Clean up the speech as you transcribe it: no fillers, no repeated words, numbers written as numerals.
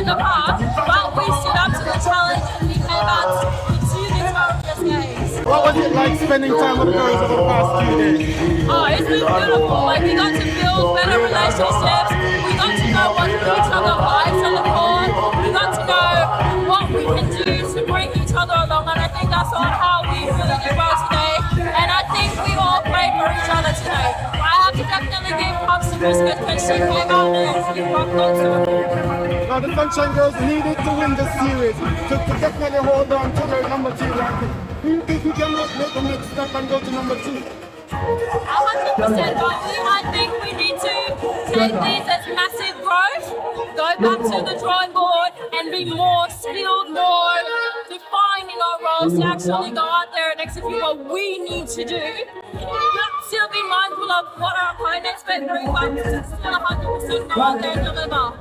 the past, but we stood up to the challenge and we came out to do this glorious games. What was it like spending time with girls over the past few days? Oh, it's been beautiful. Like, we got to build better relationships. We got to know what each other likes on the court. We got to know what we can do to bring each other along, and I think that's on how we really did well today. And I think we all played for each other today. I have to definitely give props to Biscuit because she came out and she rocked on to it. Now the Sunshine Girls needed to win this series to definitely hold on to their number 2 ranking. Do you think we can make the next step and go to number 2? 100%, but I think we need to take this as massive growth, go back to the drawing board and be more skilled, more defined in our roles to actually go out there and execute what we need to do. But still be mindful of what our opponents, but still 100% go out there and deliver.